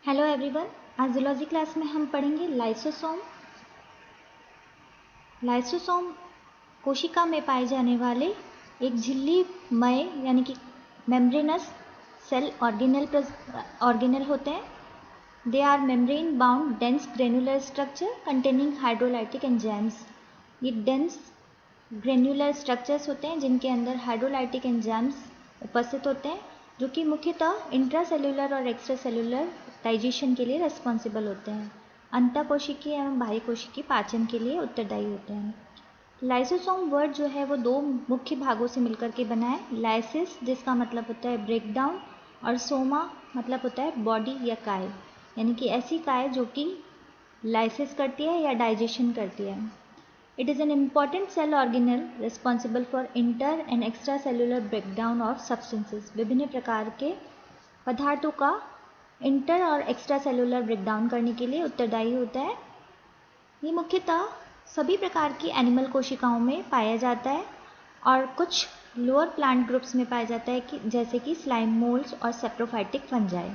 Hello everyone. आज zoology class में हम पढ़ेंगे लाइसोसोम। लाइसोसोम कोशिका में पाए जाने वाले एक झिल्लीमय यानी कि मेम्ब्रेनस सेल ऑर्गेनल होते हैं। They are membrane bound dense granular structure containing hydrolytic enzymes. ये डेंस ग्रेन्युलर स्ट्रक्चर्स होते हैं जिनके अंदर हाइड्रोलाइटिक एंजाइम्स उपस्थित होते हैं, जो कि मुख्यतः इंट्रासेल्युलर और एक्स्ट्रासेल्युलर डाइजेशन के लिए रेस्पॉन्सिबल होते हैं। अंतःकोशिकीय एवं बाह्यकोशिकीय पाचन के लिए उत्तरदायी होते हैं। लाइसोसोम वर्ड जो है वो दो मुख्य भागों से मिलकर के बना है। लाइसिस जिसका मतलब होता है ब्रेक डाउन, और सोमा मतलब होता है बॉडी या काय, यानी कि ऐसी काय जो कि लाइसिस करती है या डाइजेशन करती है। It is an important cell organelle responsible for inter and extracellular breakdown of substances। विभिन्न प्रकार के पदार्थों का इंटर और एक्स्ट्रा सेलुलर ब्रेकडाउन करने के लिए उत्तरदायी होता है। ये मुख्यतः सभी प्रकार की एनिमल कोशिकाओं में पाया जाता है और कुछ लोअर प्लांट ग्रुप्स में पाया जाता है कि जैसे कि स्लाइम मोल्ड्स और सेप्रोफाइटिक फंजाई।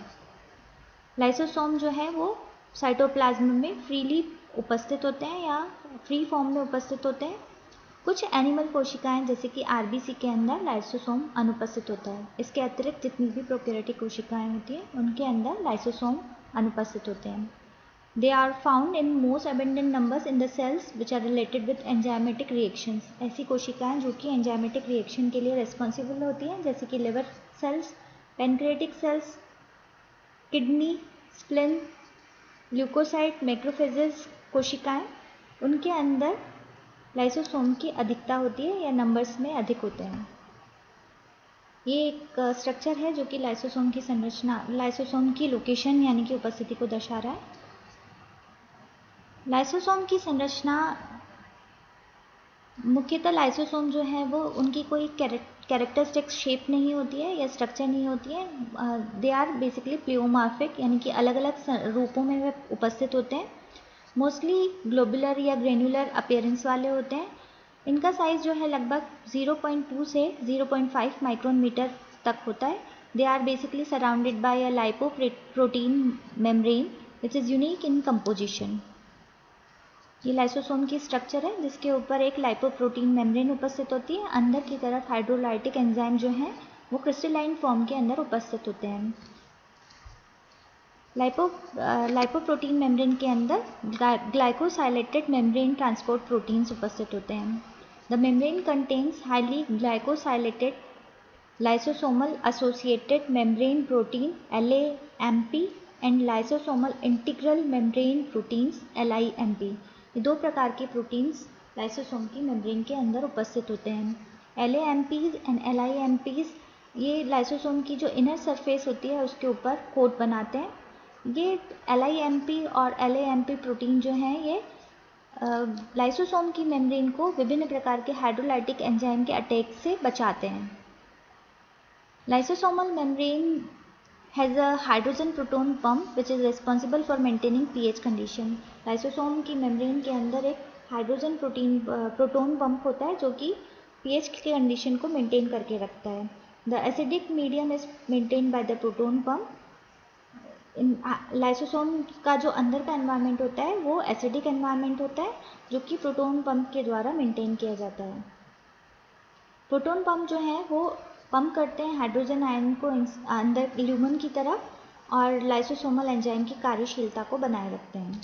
लाइसोसोम जो है वो साइटोप्लाज्म में फ्रीली उपस्थित होते हैं या फ्री फॉर्म में उपस्थित होते हैं। कुछ एनिमल कोशिकाएं जैसे कि आरबीसी के अंदर लाइसोसोम अनुपस्थित होता है। इसके अतिरिक्त जितनी भी प्रोकैरियोटिक कोशिकाएं होती हैं उनके अंदर लाइसोसोम अनुपस्थित होते हैं। They are found in most abundant numbers in the cells which are related with enzymatic reactions. ऐसी कोशिकाएं जो कि एंजाइमेटिक रिएक्शन के लिए रेस्पॉन्सिबल होती हैं, जैसे कि liver cells, pancreatic cells, kidney, spleen, leucocyte, macrophages कोशिकाएं, उनके अंदर लाइसोसोम की अधिकता होती है या नंबर्स में अधिक होते हैं। ये एक स्ट्रक्चर है जो कि लाइसोसोम की संरचना, लाइसोसोम की लोकेशन यानी कि उपस्थिति को दर्शा रहा है। लाइसोसोम की संरचना मुख्यतः लाइसोसोम जो है वो उनकी कोई कैरेक्टरिस्टिक शेप नहीं होती है या स्ट्रक्चर नहीं होती है। दे आर बेसिकली प्लियोमॉर्फिक, यानी कि अलग अलग रूपों में वे उपस्थित होते हैं। मोस्टली ग्लोबुलर या ग्रेनुलर अपीयरेंस वाले होते हैं। इनका साइज जो है लगभग 0.2 से 0.5 माइक्रोन मीटर तक होता है। They are basically surrounded by a lipoprotein membrane which is unique in composition. ये लाइसोसोम की स्ट्रक्चर है जिसके ऊपर एक लाइपोप्रोटीन मेम्ब्रेन उपस्थित होती है। अंदर की तरफ हाइड्रोलाइटिक एंजाइम जो हैं वो क्रिस्टलाइन फॉर्म के अंदर उपस्थित होते हैं। लाइपोप्रोटीन मेम्ब्रेन के अंदर ग्लाइकोसाइलेटेड मेम्ब्रेन ट्रांसपोर्ट प्रोटीन्स उपस्थित होते हैं। The membrane contains highly glycosylated lysosomal associated membrane protein LAMP and lysosomal integral membrane proteins LIMP। ये दो प्रकार के प्रोटीन्स लाइसोसोम की मेम्ब्रेन के अंदर उपस्थित होते हैं। LAMPs एंड LIMPs ये लाइसोसोम की जो इनर सरफेस होती है उसके ऊपर कोट बनाते हैं। ये LIMP और LAMP प्रोटीन जो हैं ये लाइसोसोम की मेम्ब्रेन को विभिन्न प्रकार के हाइड्रोलाइटिक एंजाइम के अटैक से बचाते हैं। Lysosomal membrane has a hydrogen proton pump which is responsible for maintaining pH condition। Lysosome की मेम्ब्रेन के अंदर एक हाइड्रोजन प्रोटोन पंप होता है जो कि pH की कंडीशन को मेंटेन करके रखता है। The acidic medium is maintain by the proton pump. Lysosome का जो अंदर का एनवायरनमेंट होता है वो एसिडिक एनवायरनमेंट होता है जो कि प्रोटोन पंप के द्वारा मेंटेन किया जाता है। प्रोटोन पंप जो है वो पंप करते हैं हाइड्रोजन आयन को अंदर ल्यूमन की तरफ और लाइसोसोमल एंजाइम की कार्यशीलता को बनाए रखते हैं।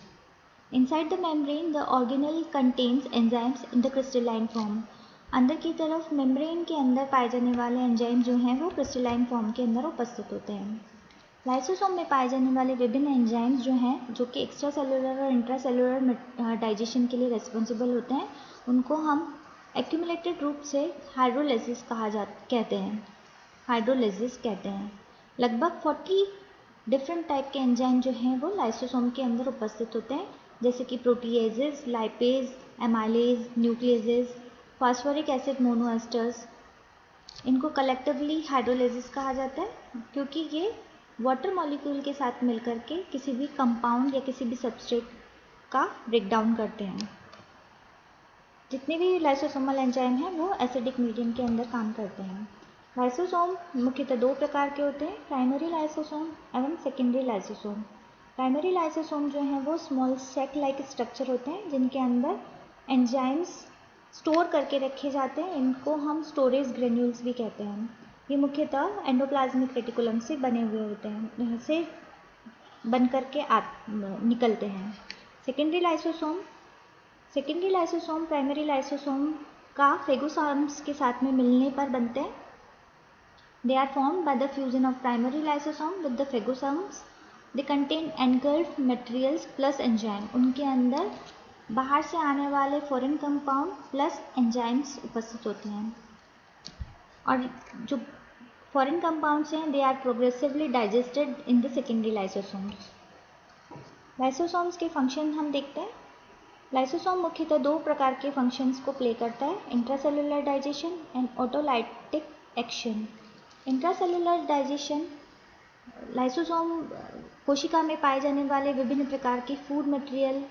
Inside the membrane the organelle contains enzymes in the crystalline form. अंदर की तरफ मेम्ब्रेन के अंदर पाए जाने वाले एंजाइम जो हैं वो क्रिस्टलाइन फॉर्म के अंदर उपस्थित होते हैं। लाइसोसोम में पाए जाने वाले विभिन्न एंजाइम्स जो हैं जो कि एक्स्ट्रा सेलुलर और इंट्रा सेलुलर डाइजेशन के लिए रेस्पॉन्सिबल होते हैं उनको हम एक्यूमुलेटेड रूप से हाइड्रोलाइसिस कहते हैं। हाइड्रोलाइसिस कहते हैं। लगभग 40 डिफरेंट टाइप के एंजाइम जो हैं वो लाइसोसोम के अंदर उपस्थित होते हैं, जैसे कि proteases, lipase, amylase, nucleases, phosphoric acid monoesters. इनको कलेक्टिवली हाइड्रोलाइसिस कहा जाता है क्योंकि ये वाटर मॉलिक्यूल के साथ मिलकर के किसी भी कंपाउंड या किसी भी सबस्ट्रेट का ब्रेकडाउन करते हैं। जितने भी लाइसोसोमल एंजाइम हैं वो एसिडिक मीडियम के अंदर काम करते हैं। लाइसोसोम मुख्यतः दो प्रकार के होते हैं, प्राइमरी लाइसोसोम एवं सेकेंडरी लाइसोसोम। प्राइमरी लाइसोसोम जो हैं वो स्मॉल सेक लाइक स्ट्रक्चर होते हैं जिनके अंदर एंजाइम्स स्टोर करके रखे जाते हैं। इनको हम स्टोरेज ग्रेन्यूल्स भी कहते हैं। ये मुख्यतः एंडोप्लाज्मिक रेटिकुलम से बने हुए होते हैं, यहाँ से बन करके निकलते हैं। सेकेंडरी लाइसोसोम प्राइमरी लाइसोसोम का फेगोसोम्स के साथ में मिलने पर बनते हैं। They are formed by the fusion of primary lysosome with the phagocytes. They contain engulfed materials plus enzyme. उनके अंदर बाहर से आने वाले फॉरेन कंपाउंड प्लस एंजाइम्स उपस्थित होते हैं। और जो फॉरेन कंपाउंड्स हैं, they are progressively digested in the secondary lysosomes. Lysosomes के फंक्शन हम देखते हैं। लाइसोसोम मुख्यतः दो प्रकार के फंक्शंस को प्ले करता है, intracellular digestion and autolytic action. Intracellular digestion lysosome कोशिका में पाए जाने वाले विभिन्न प्रकार के फूड मटेरियल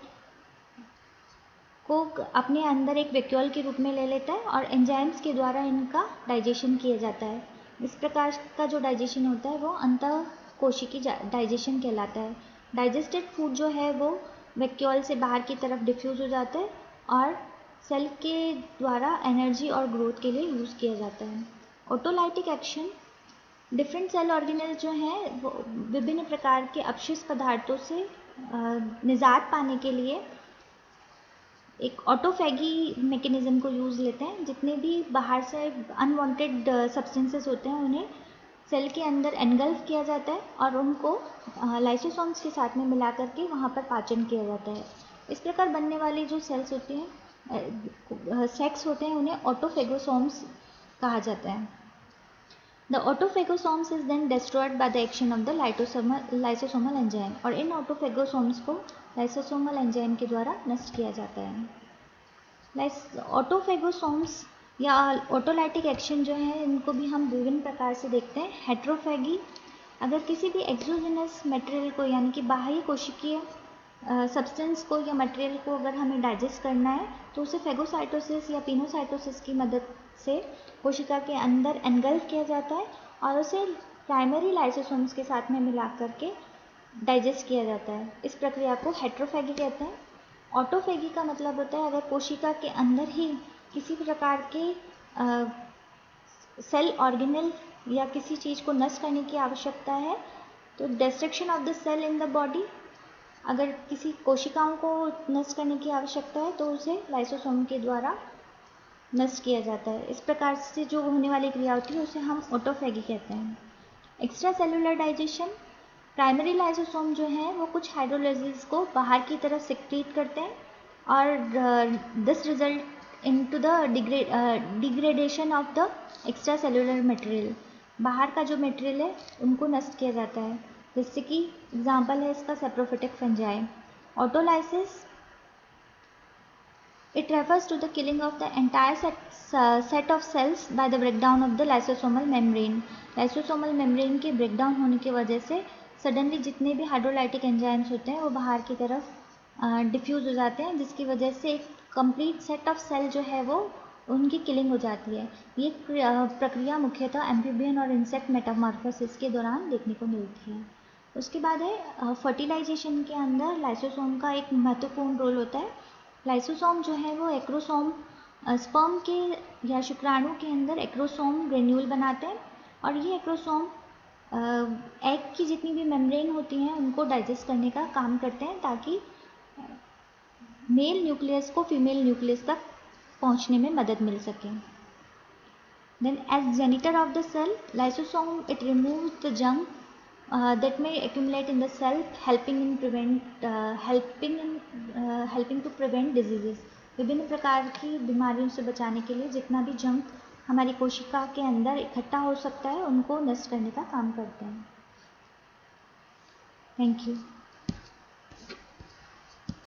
को अपने अंदर एक वैक्यूल के रूप में ले लेता है और एंजाइम्स के द्वारा इनका डाइजेशन किया जाता है। इस प्रकार का जो डाइजेशन होता है वो अंतः कोशिकी डाइजेशन कहलाता है। डाइजेस्टेड फूड जो है वो वैक्यूल से बाहर की तरफ डिफ्यूज हो जाता है और सेल के द्वारा एनर्जी और ग्रोथ के लिए यूज़ किया जाता है। ऑटोलाइटिक एक्शन डिफरेंट सेल ऑर्गेनेल जो हैं वो विभिन्न प्रकार के अपशिष्ट पदार्थों से निजात पाने के लिए एक ऑटोफैगी मैकेनिज्म को यूज़ लेते हैं। जितने भी बाहर से अनवांटेड सब्सटेंसेस होते हैं उन्हें सेल के अंदर एनगल्फ किया जाता है और उनको लाइसोसोम्स के साथ में मिला करके वहाँ पर पाचन किया जाता है। इस प्रकार बनने वाली जो सेल्स होती हैं, सेक्स होते हैं, उन्हें ऑटोफेगोसोम्स कहा जाता है। The autophagosomes is then destroyed by the action of the lysosomal enzyme और इन ऑटोफेगोसोम्स को लाइसोसोमल एंजाइम के द्वारा नष्ट किया जाता है। ऑटोफेगोसोम्स या ऑटोलाइटिक एक्शन जो है इनको भी हम विभिन्न प्रकार से देखते हैं। हेट्रोफैगी, अगर किसी भी एक्सोजेनस मटेरियल को यानी कि बाह्य कोशिकीय सब्सटेंस को या मटेरियल को अगर हमें डाइजेस्ट करना है तो उसे फेगोसाइटोसिस या पिनोसाइटोसिस की मदद से कोशिका के अंदर एनगल्फ किया जाता है और उसे प्राइमरी लाइसोसोम्स के साथ में मिला करके डाइजेस्ट किया जाता है। इस प्रक्रिया को हेट्रोफैगी कहते हैं। ऑटोफैगी का मतलब होता है अगर कोशिका के अंदर ही किसी प्रकार के सेल ऑर्गेनेल या किसी चीज़ को नष्ट करने की आवश्यकता है तो destruction of the cell in the body, अगर किसी कोशिकाओं को नष्ट करने की आवश्यकता है तो उसे लाइसोसोम के द्वारा नष्ट किया जाता है। इस प्रकार से जो होने वाली क्रिया होती है उसे हम ऑटोफैगी कहते हैं। Extra cellular digestion, primary lysosome जो है वो कुछ हाइड्रोलाइजेज को बाहर की तरफ सिक्रीट करते हैं और this result into the degradation of the extra cellular material. बाहर का जो मटेरियल है उनको नष्ट किया जाता है, जिससे कि एग्जाम्पल है इसका saprophytic fungi. Autolysis, it refers to the killing of the entire set of cells by the breakdown of the lysosomal membrane. lysosomal membrane के breakdown होने की वजह से सडनली जितने भी हाइड्रोलाइटिक एंजाइम्स होते हैं वो बाहर की तरफ डिफ्यूज हो जाते हैं, जिसकी वजह से एक कंप्लीट सेट ऑफ सेल जो है वो उनकी किलिंग हो जाती है। ये प्रक्रिया मुख्यतः एम्फीबियन और इंसेक्ट मेटामॉर्फोसिस के दौरान देखने को मिलती है। उसके बाद है फर्टिलाइजेशन के अंदर लाइसोसोम का एक महत्वपूर्ण रोल होता है। लाइसोसोम जो है वो एक्रोसोम स्पर्म के या शुक्राणु के अंदर एक्रोसोम ग्रेन्यूल बनाते हैं और ये एक्रोसोम एग की जितनी भी मेम्ब्रेन होती हैं उनको डाइजेस्ट करने का काम करते हैं ताकि मेल न्यूक्लियस को फीमेल न्यूक्लियस तक पहुंचने में मदद मिल सके। Then as janitor of the cell, lysosome it removes the junk that may accumulate in the cell, helping to prevent diseases. विभिन्न प्रकार की बीमारियों से बचाने के लिए जितना भी जंक हमारी कोशिका के अंदर इकट्ठा हो सकता है उनको नष्ट करने का काम करते हैं। Thank you.